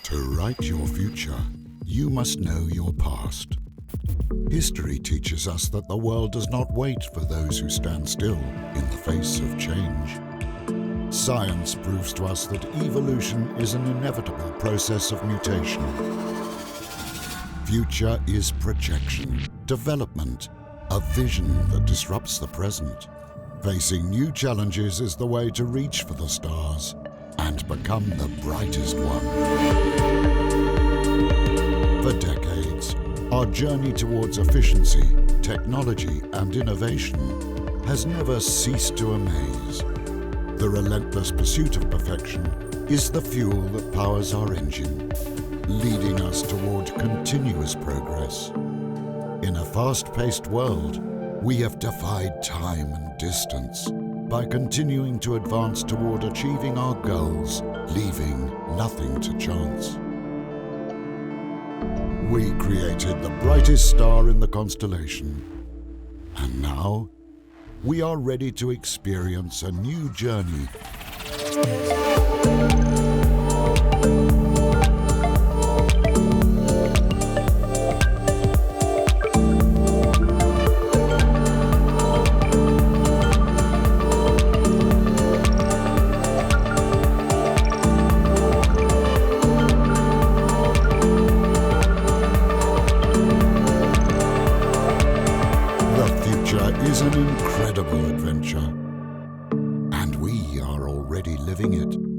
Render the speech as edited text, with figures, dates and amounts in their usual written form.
To write your future, you must know your past. History teaches us that the world does not wait for those who stand still in the face of change. Science proves to us that evolution is an inevitable process of mutation. Future is projection, development, a vision that disrupts the present. Facing new challenges is the way to reach for the stars and become the brightest one. For decades, our journey towards efficiency, technology, and innovation has never ceased to amaze. The relentless pursuit of perfection is the fuel that powers our engine, leading us toward continuous progress. In a fast-paced world, we have defied time and distance by continuing to advance toward achieving our goals, leaving nothing to chance. We created the brightest star in the constellation, and now we are ready to experience a new journey. Is an incredible adventure, and we are already living it.